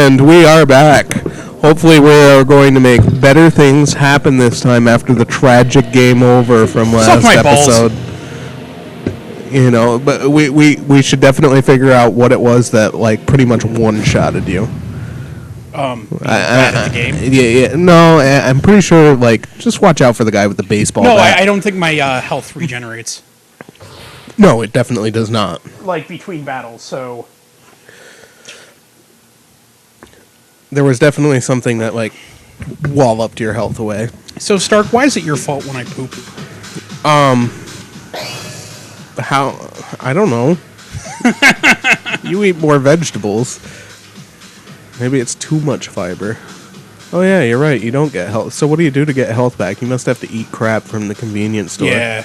And we are back. Hopefully we are going to make better things happen this time after the tragic game over from last episode. You know, but we should definitely figure out what it was that, like, pretty much one-shotted you. Bad at the game? Yeah. No, I'm pretty sure, like, just watch out for the guy with the baseball bat. I don't think my health regenerates. No, it definitely does not. Like, between battles, so... There was definitely something that, like, walloped your health away. So, Stark, why is it your fault when I poop? How? I don't know. You eat more vegetables. Maybe it's too much fiber. Oh, yeah, you're right. You don't get health. So what do you do to get health back? You must have to eat crap from the convenience store. Yeah.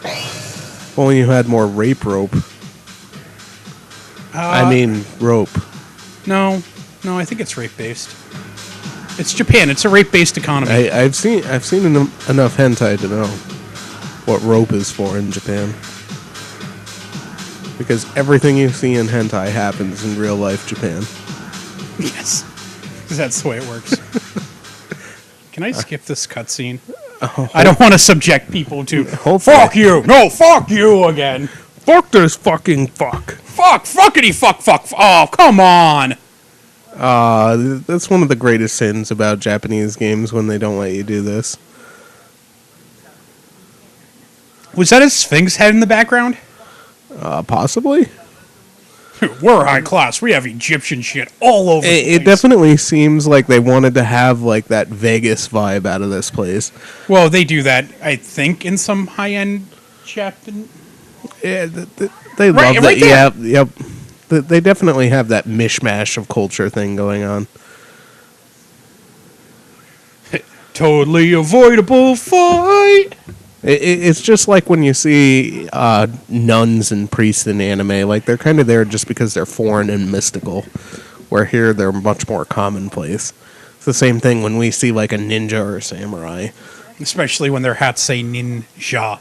If only you had more rape rope. Rope. No, I think it's rape-based. It's Japan. It's a rape-based economy. I've seen enough hentai to know what rope is for in Japan. Because everything you see in hentai happens in real life Japan. Yes. Because that's the way it works. Can I skip this cutscene? I don't want to subject people to fuck you! No, fuck you again! Fuck this fucking fuck! Fuckity fuck! Oh, come on! That's one of the greatest sins about Japanese games when they don't let you do this. Was that a Sphinx head in the background? Possibly. We're high class. We have Egyptian shit all over the place. It definitely seems like they wanted to have, like, that Vegas vibe out of this place. Well, they do that, I think, in some high-end Japan. Yeah, they love that. Yeah, yep. They definitely have that mishmash of culture thing going on. Totally avoidable fight. It's just like when you see nuns and priests in anime. Like, they're kind of there just because they're foreign and mystical, where here they're much more commonplace. It's the same thing when we see, like, a ninja or a samurai. Especially when their hats say ninja.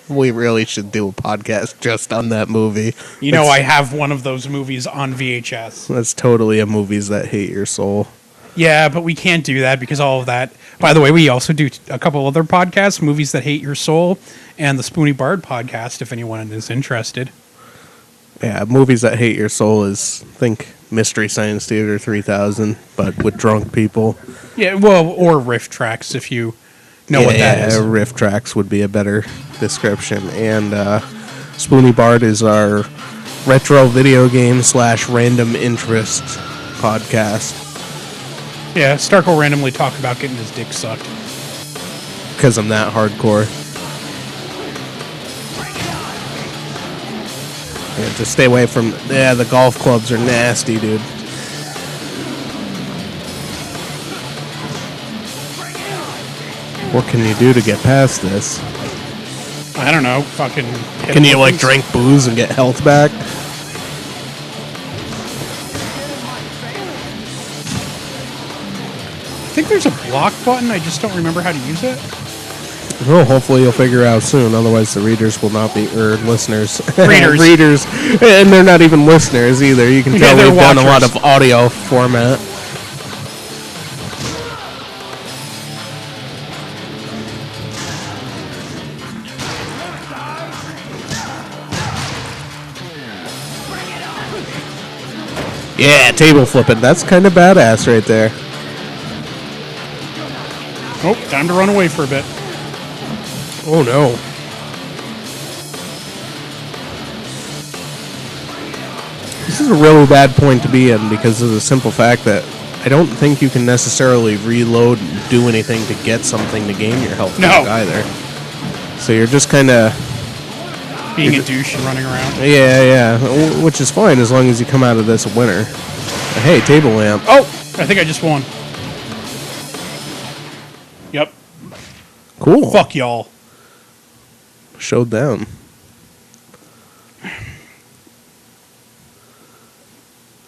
We really should do a podcast just on that movie. You know, I have one of those movies on VHS. That's totally a Movies That Hate Your Soul. Yeah, but we can't do that because all of that. By the way, we also do a couple other podcasts, Movies That Hate Your Soul, and the Spoony Bard podcast, if anyone is interested. Yeah, Movies That Hate Your Soul is, think, Mystery Science Theater 3000, but with drunk people. Yeah, well, or riff tracks, if you know what that is. Yeah, riff tracks would be a better description. And Spoony Bard is our retro video game / random interest podcast. Yeah, Stark will randomly talk about getting his dick sucked. Because I'm that hardcore. Yeah, just stay away from... Yeah, the golf clubs are nasty, dude. What can you do to get past this? I don't know, fucking... Can you, like, drink booze and get health back? I think there's a block button, I just don't remember how to use it. Well, hopefully you'll figure out soon, otherwise the readers will not be... listeners. Readers. Readers. And they're not even listeners either. You can tell we've done a lot of audio format. Yeah, table flipping. That's kind of badass right there. Oh, time to run away for a bit. Oh, no. This is a really bad point to be in because of the simple fact that I don't think you can necessarily reload and do anything to get something to gain your health back either. So you're just kind of... Being a douche and running around. Yeah, which is fine as long as you come out of this a winner. Hey, table lamp. Oh, I think I just won. Yep. Cool. Fuck y'all. Showed them.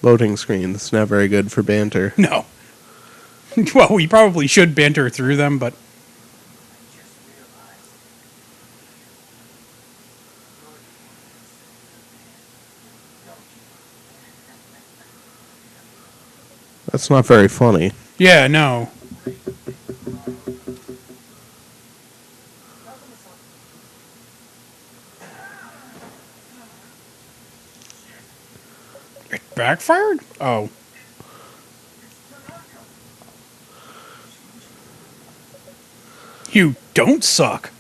Loading screens, not very good for banter. No. Well, we probably should banter through them, but... That's not very funny. Yeah, no. It backfired? Oh. You don't suck.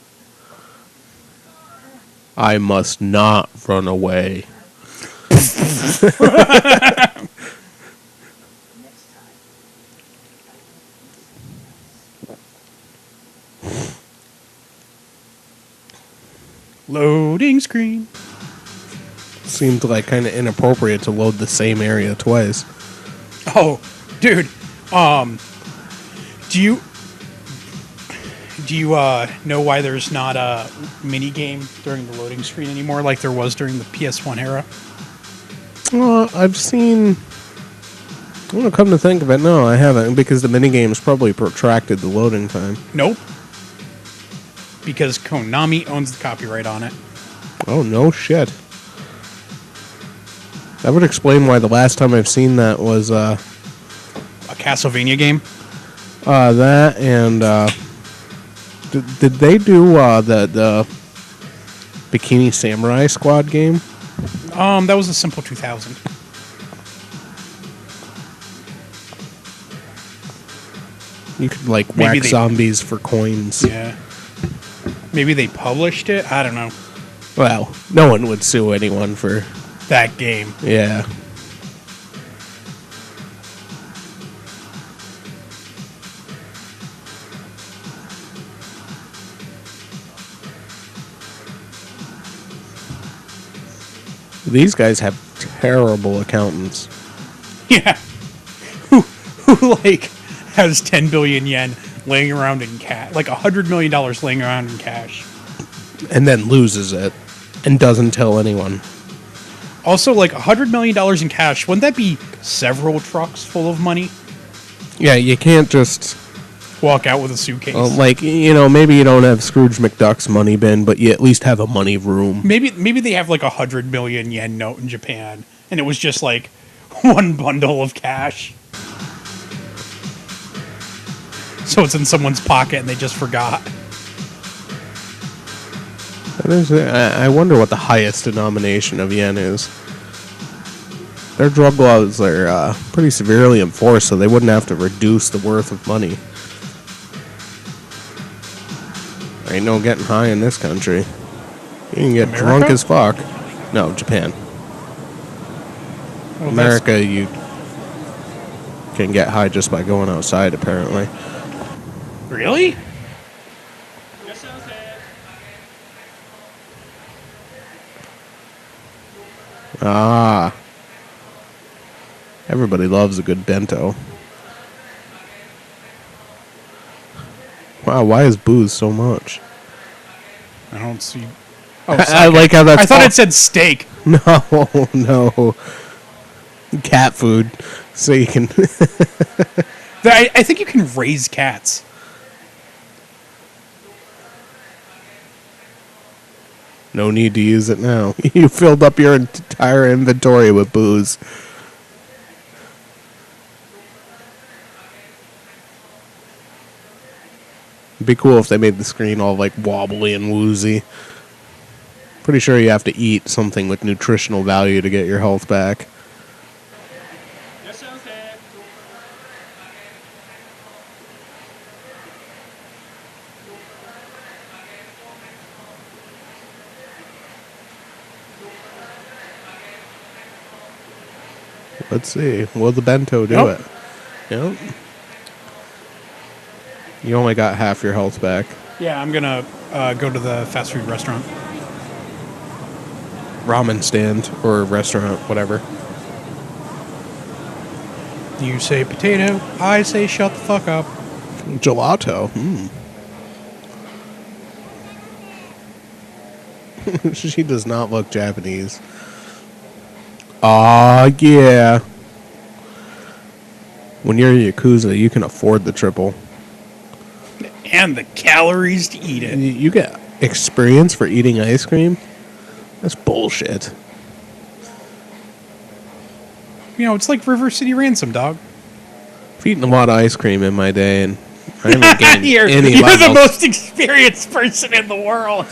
I must not run away. Loading screen. Seemed like kind of inappropriate to load the same area twice. Oh, dude. Do you know why there's not a mini game during the loading screen anymore, like there was during the PS1 era? Well, I've seen. I want to come to think of it. No, I haven't, because the minigames probably protracted the loading time. Nope. Because Konami owns the copyright on it. Oh, no shit. That would explain why the last time I've seen that was A Castlevania game? that and did they do the Bikini Samurai Squad game? That was a Simple 2000. You could like whack zombies for coins. Yeah. Maybe they published it? I don't know. Well, no one would sue anyone for that game. Yeah. These guys have terrible accountants. Yeah. Who like has 10 billion yen laying around in cash, like $100 million laying around in cash, and then loses it and doesn't tell anyone. Also, like $100 million in cash, wouldn't that be several trucks full of money? Yeah, you can't just walk out with a suitcase. Like, you know, maybe you don't have Scrooge McDuck's money bin, but you at least have a money room. Maybe they have like 100 million yen note in Japan, and it was just like one bundle of cash. So it's in someone's pocket and they just forgot. I wonder what the highest denomination of yen is. Their drug laws are pretty severely enforced, so they wouldn't have to reduce the worth of money. There ain't no getting high in this country. You can get drunk as fuck. No, Japan. Well, America, you can get high just by going outside, apparently. Really? Ah. Everybody loves a good bento. Wow, why is booze so much? I don't see. Oh, I like how that's. I thought it said steak. No. Cat food. So you can. I think you can raise cats. No need to use it now. You filled up your entire inventory with booze. It'd be cool if they made the screen all like wobbly and woozy. Pretty sure you have to eat something with nutritional value to get your health back. Let's see. Will the bento do it? Yep. You only got half your health back. Yeah, I'm gonna go to the fast food restaurant. Ramen stand or restaurant, whatever. You say potato, I say shut the fuck up. Gelato. She does not look Japanese. Yeah. When you're a Yakuza, you can afford the triple. And the calories to eat it. You get experience for eating ice cream? That's bullshit. You know, it's like River City Ransom, dog. I've eaten a lot of ice cream in my day, and I haven't gained any You're levels. the most experienced person in the world.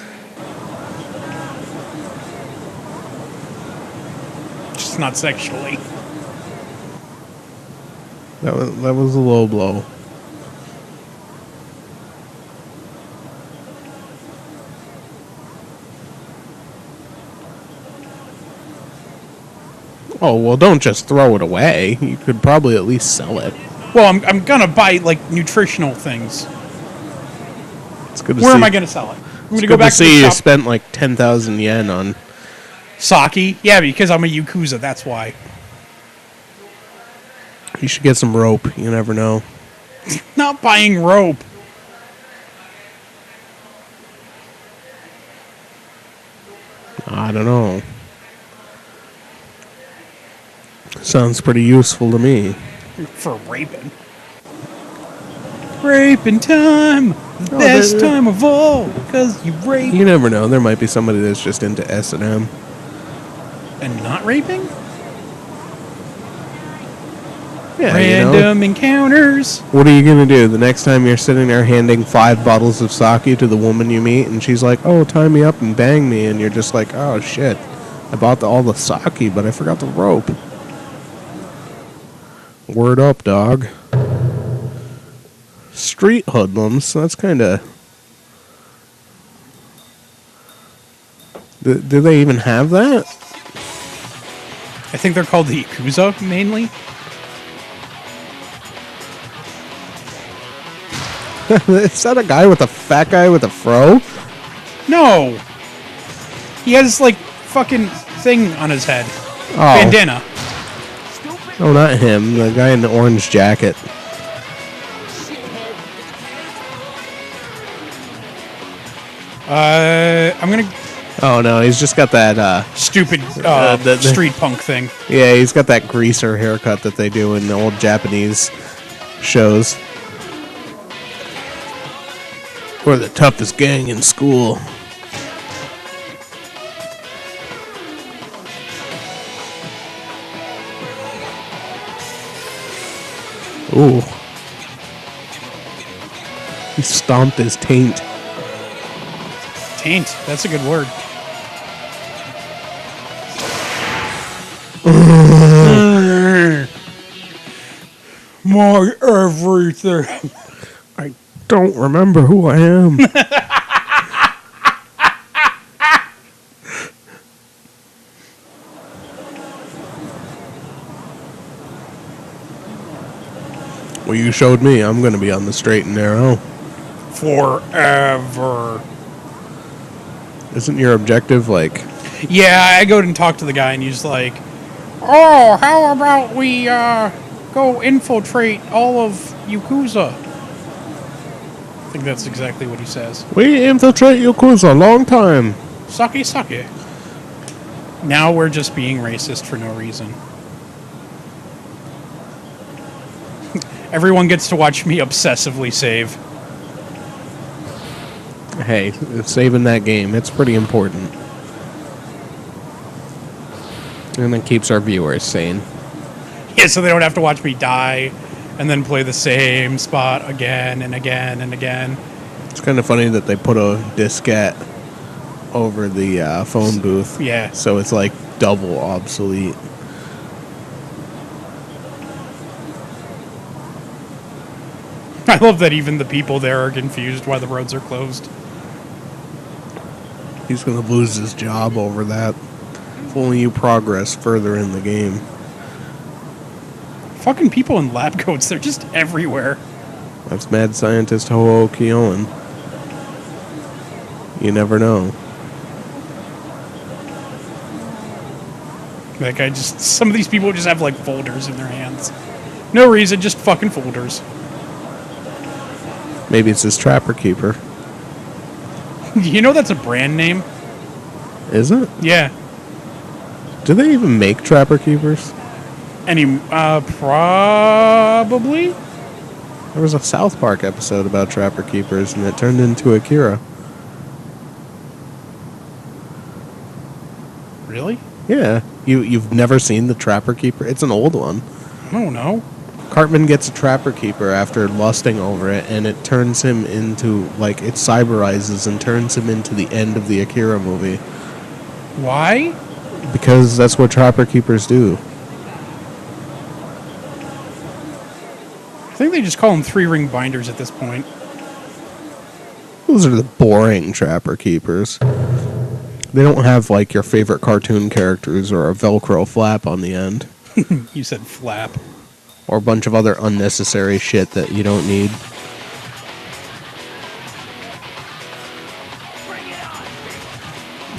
Just not sexually. That was a low blow. Oh, well, don't just throw it away. You could probably at least sell it. Well, I'm gonna buy like nutritional things. It's good to Where see. am I gonna sell it? I'm gonna Good go back to to see the you shop. spent like 10,000 yen on. Sake? Yeah, because I'm a Yakuza, that's why. You should get some rope. You never know. Not buying rope. I don't know. Sounds pretty useful to me. For raping. Raping time! The Oh, best time of all! Because you rape You never know. There might be somebody that's just into S&M. and not raping? Yeah, Random encounters. What are you going to do? The next time you're sitting there handing 5 bottles of sake to the woman you meet, and she's like, oh, tie me up and bang me, and you're just like, oh, shit. I bought all the sake, but I forgot the rope. Word up, dog. Street hoodlums. That's kind of... Do they even have that? I think they're called the Yakuza, mainly. Is that a guy with a fat guy with a fro? No! He has, like, fucking thing on his head. Oh. Bandana. Oh, not him. The guy in the orange jacket. I'm gonna... Oh, no, he's just got that, Stupid the- street punk thing. yeah, he's got that greaser haircut that they do in the old Japanese shows. We're the toughest gang in school. Ooh. He stomped his taint. Taint. That's a good word. My everything. I don't remember who I am. Well, you showed me. I'm going to be on the straight and narrow. Forever. Isn't your objective like... Yeah, I go and talk to the guy, and he's like, "Oh, how about we go infiltrate all of Yakuza?" I think that's exactly what he says. We infiltrate Yakuza a long time. Sake, sake. Now we're just being racist for no reason. Everyone gets to watch me obsessively save. Hey, saving that game, it's pretty important. And it keeps our viewers sane. Yeah, so they don't have to watch me die and then play the same spot again and again and again. It's kind of funny that they put a diskette over the phone booth. Yeah. So it's like double obsolete. I love that even the people there are confused why the roads are closed. He's going to lose his job over that. If only you progress further in the game. Fucking people in lab coats, they're just everywhere. That's mad scientist Ho-Oh Keown. You never know. Like, some of these people just have, like, folders in their hands. No reason, just fucking folders. Maybe it's his Trapper Keeper. You know that's a brand name? Is it? Yeah. Do they even make Trapper Keepers? Probably? There was a South Park episode about Trapper Keepers, and it turned into Akira. Really? Yeah. You've never seen the Trapper Keeper? It's an old one. I don't know. Cartman gets a Trapper Keeper after lusting over it, and it turns him into, like, it cyberizes and turns him into the end of the Akira movie. Why? Because that's what Trapper Keepers do. I think they just call them 3-ring binders at this point. Those are the boring Trapper Keepers. They don't have, like, your favorite cartoon characters or a Velcro flap on the end. You said flap. Or a bunch of other unnecessary shit that you don't need.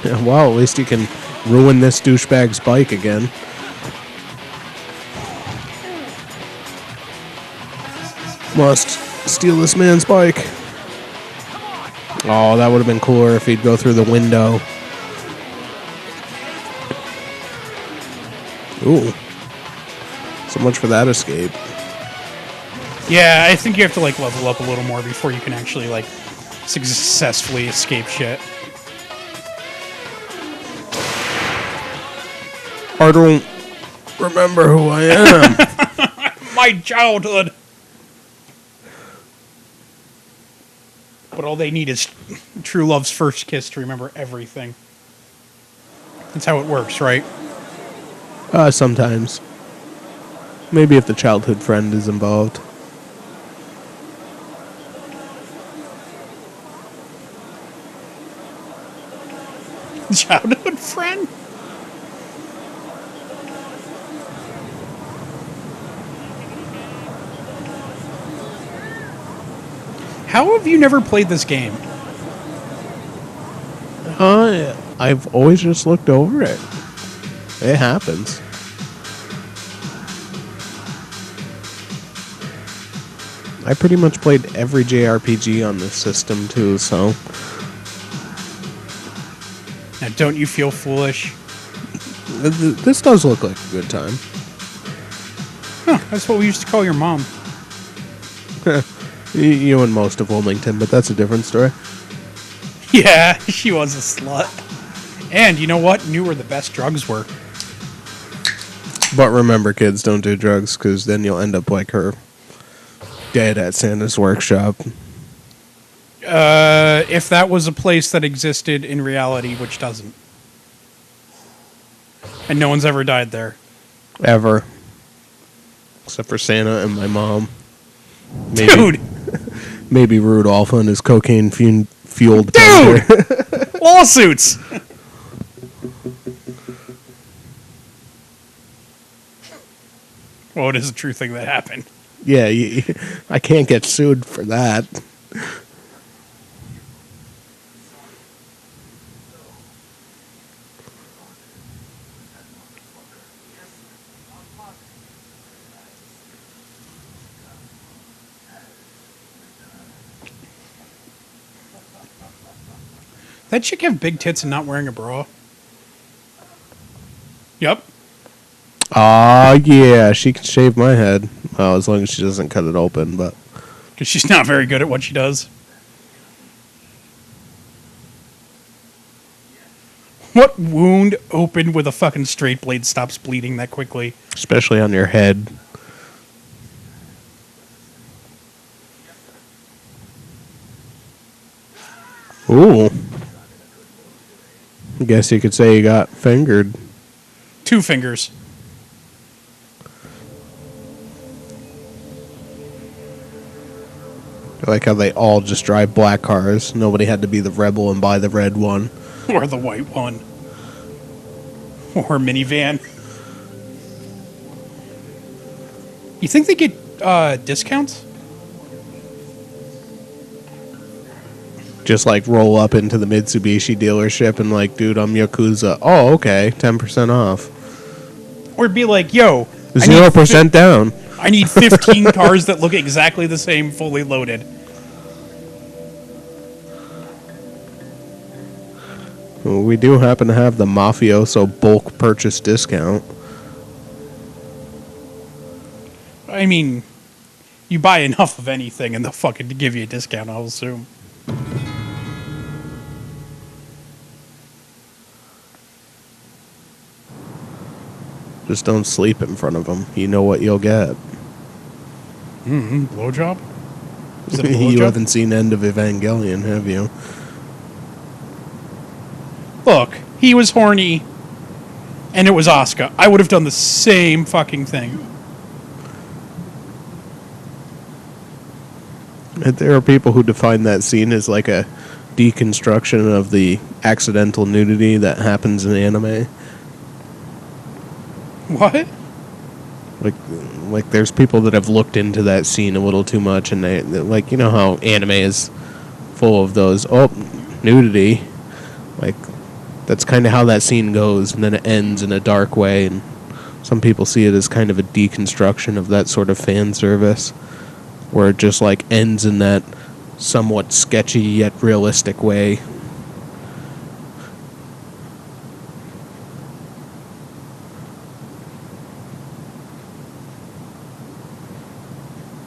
Yeah, well, at least you can ruin this douchebag's bike again. Must steal this man's bike. Oh, that would have been cooler if he'd go through the window. Ooh. So much for that escape. Yeah, I think you have to, like, level up a little more before you can actually, like, successfully escape shit. I don't remember who I am. My childhood! But all they need is true love's first kiss to remember everything. That's how it works, right? Sometimes. Maybe if the childhood friend is involved. Childhood friend? How have you never played this game? I've always just looked over it. It happens. I pretty much played every JRPG on this system too, so... Now, don't you feel foolish? This does look like a good time. Huh, that's what we used to call your mom. You and most of Wilmington, but that's a different story. Yeah, she was a slut. And you know what? Knew where the best drugs were. But remember, kids, don't do drugs, because then you'll end up like her. Dead at Santa's workshop. If that was a place that existed in reality, which doesn't. And no one's ever died there. Ever. Except for Santa and my mom. Maybe, Dude! Maybe Rudolph and his cocaine-fueled... Dude! Lawsuits! Well, it is a true thing that happened. Yeah, I can't get sued for that. That chick have big tits and not wearing a bra? Yep. Yeah, she can shave my head. Well, as long as she doesn't cut it open, but... Because she's not very good at what she does. What wound opened with a fucking straight blade stops bleeding that quickly? Especially on your head. Ooh. I guess you could say you got fingered. 2 fingers. I like how they all just drive black cars. Nobody had to be the rebel and buy the red one. Or the white one. Or minivan. You think they get discounts? Just like roll up into the Mitsubishi dealership and like, dude, I'm Yakuza. Oh, okay, 10% off. Or be like, yo, 0% down. I need 15 cars that look exactly the same, fully loaded. Well, we do happen to have the mafioso bulk purchase discount. I mean, you buy enough of anything and they'll fucking give you a discount, I'll assume. Just don't sleep in front of them. You know what you'll get. Blowjob? Is it a You blowjob? haven't seen End of Evangelion, have you? Look, he was horny, and it was Asuka. I would have done the same fucking thing. There are people who define that scene as like a deconstruction of the accidental nudity that happens in anime. What? Like there's people that have looked into that scene a little too much, and they like, you know how anime is full of those nudity, like that's kind of how that scene goes, and then it ends in a dark way, and some people see it as kind of a deconstruction of that sort of fan service, where it just like ends in that somewhat sketchy yet realistic way.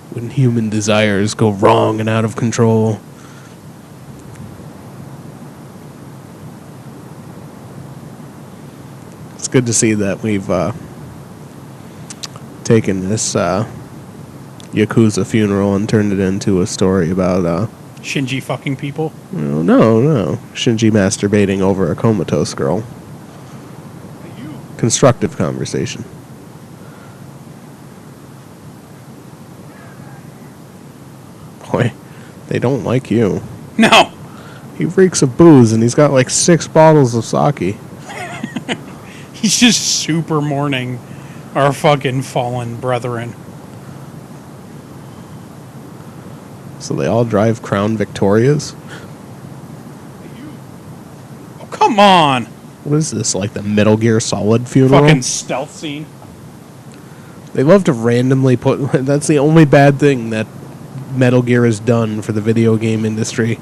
When human desires go wrong and out of control. It's good to see that we've taken this Yakuza funeral and turned it into a story about Shinji fucking people? No. Shinji masturbating over a comatose girl. Constructive conversation. Boy, they don't like you. No! He reeks of booze, and he's got like 6 bottles of sake. He's just super mourning our fucking fallen brethren. So they all drive Crown Victorias? Oh, come on! What is this, like the Metal Gear Solid funeral? Fucking stealth scene. They love to randomly put... That's the only bad thing that Metal Gear has done for the video game industry.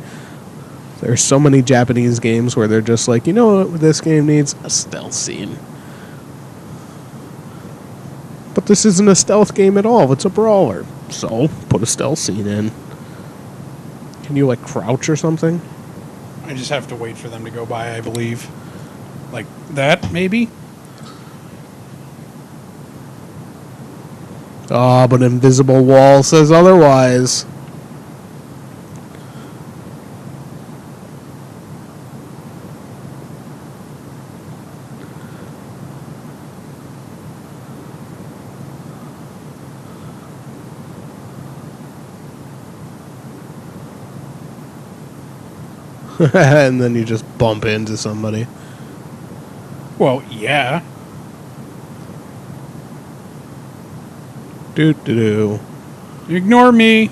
There's so many Japanese games where they're just like, you know what this game needs? A stealth scene. But this isn't a stealth game at all. It's a brawler. So, put a stealth scene in. Can you, like, crouch or something? I just have to wait for them to go by, I believe. Like that, maybe? Ah, but Invisible Wall says otherwise. And then you just bump into somebody. Well, yeah. Do. Ignore me.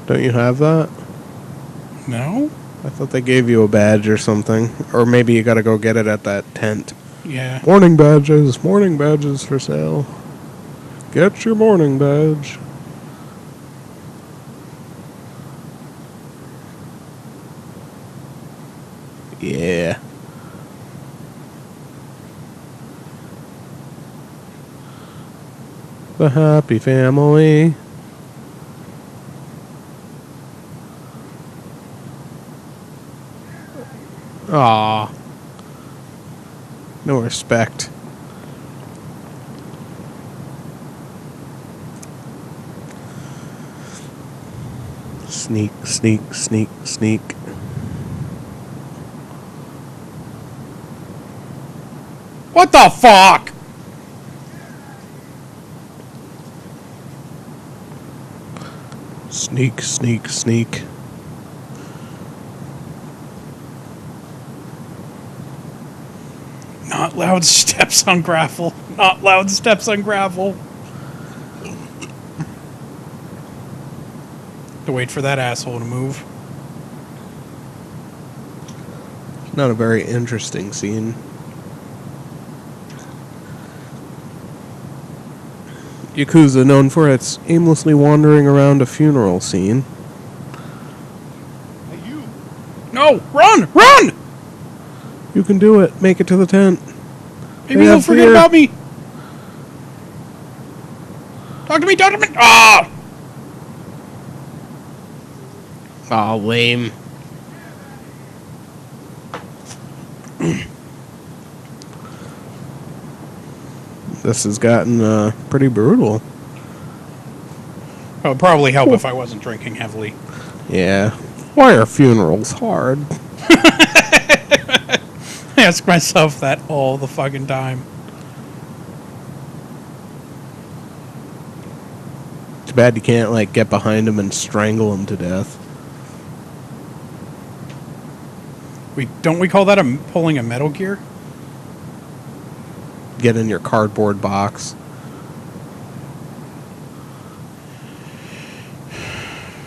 Don't you have that? No? I thought they gave you a badge or something. Or maybe you gotta go get it at that tent. Yeah. Morning badges for sale. Get your morning badge. Yeah. The happy family. Aw. No respect. Sneak, sneak, sneak, sneak. What the fuck? Sneak, sneak, sneak. Not loud steps on gravel. Not loud steps on gravel. To wait for that asshole to move. Not a very interesting scene. Yakuza, known for its aimlessly wandering around a funeral scene. Hey, you! No! Run! Run! You can do it. Make it to the tent. Maybe he'll forget about me. Talk to me! Talk to me! Ah! Aw, lame. this has gotten pretty brutal. It would probably help if I wasn't drinking heavily. Yeah. Why are funerals hard? I ask myself that all the fucking time. Too bad you can't, like, get behind him and strangle him to death. Don't we call that pulling a Metal Gear? Get in your cardboard box.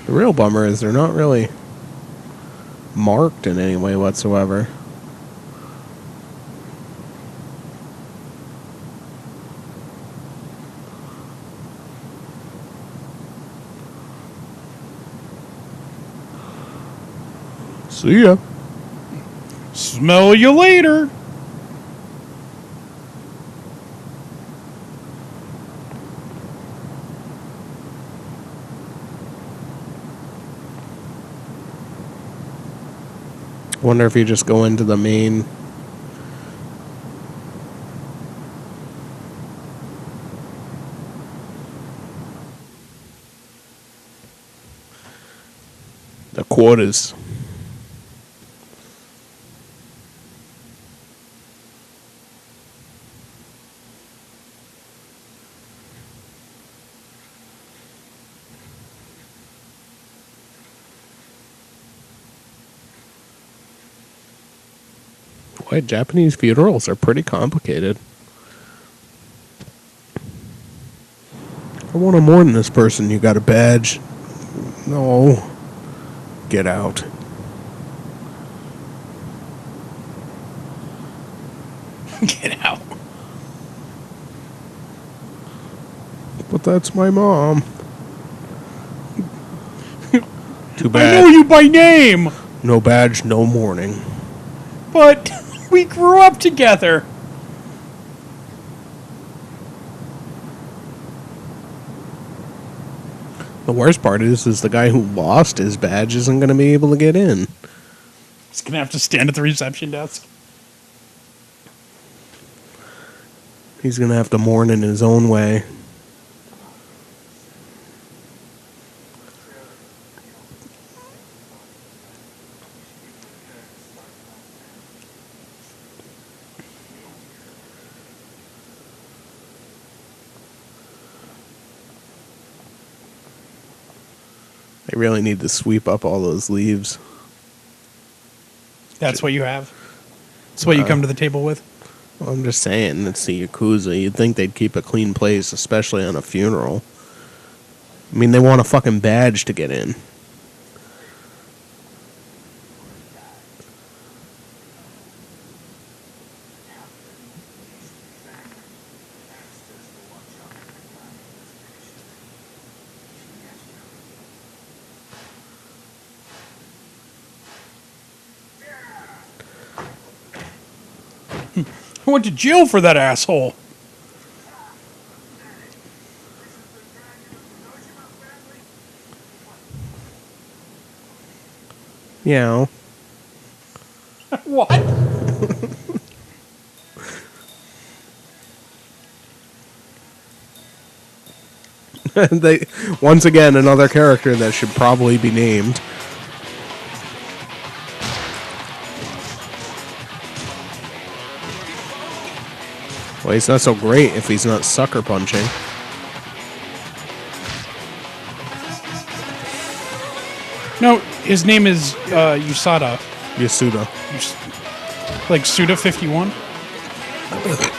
The real bummer is they're not really marked in any way whatsoever. See ya. Smell you later. Wonder if you just go into the main. The quotas. Boy, Japanese funerals are pretty complicated. I want to mourn this person. You got a badge? No. Get out. Get out. But that's my mom. Too bad. I know you by name. No badge, no mourning. But we grew up together. The worst part is the guy who lost his badge isn't going to be able to get in. He's going to have to stand at the reception desk. He's going to have to mourn in his own way. They really need to sweep up all those leaves. That's what you have? That's what you come to the table with? Well, I'm just saying, it's the Yakuza. You'd think they'd keep a clean place, especially on a funeral. I mean, they want a fucking badge to get in. I went to jail for that asshole. Yeah. What? They once again another character that should probably be named. Well, he's not so great if he's not sucker punching. No, his name is Yasuda. Yasuda. Like Suda 51?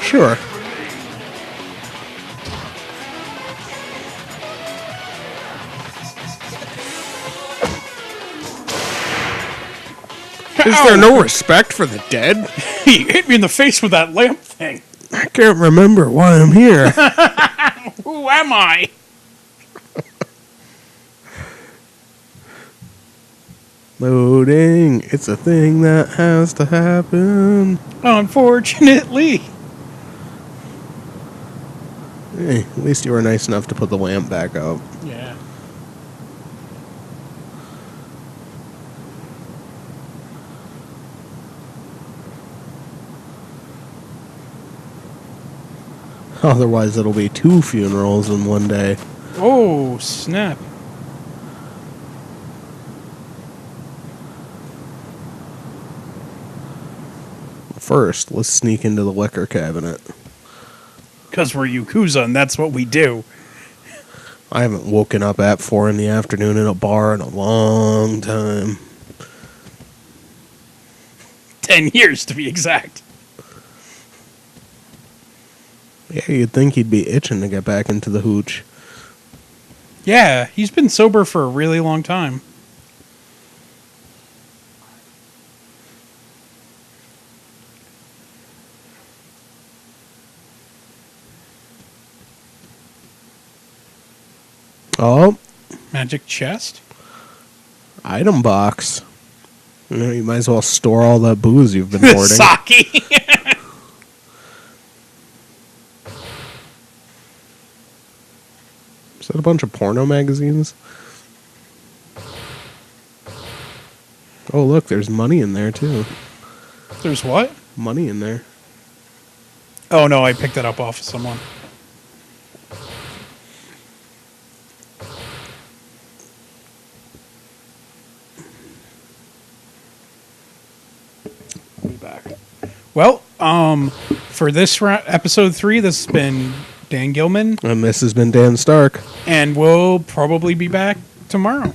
Sure. Is there no respect for the dead? He hit me in the face with that lamp thing. I can't remember why I'm here. Who am I? Loading. It's a thing that has to happen. Unfortunately. Hey, at least you were nice enough to put the lamp back up. Yeah. Otherwise, it'll be 2 funerals in one day. Oh, snap. First, let's sneak into the liquor cabinet. Because we're Yakuza, and that's what we do. I haven't woken up at 4 in the afternoon in a bar in a long time. 10 years, to be exact. Yeah, you'd think he'd be itching to get back into the hooch. Yeah, he's been sober for a really long time. Oh. Magic chest? Item box. You might as well store all that booze you've been hoarding. Sake! Is that a bunch of porno magazines? Oh, look, there's money in there, too. There's what? Money in there. Oh, no, I picked it up off of someone. Be back. Well, for this episode 3, this has been Dan Gillman. And this has been Dan Stark. And we'll probably be back tomorrow.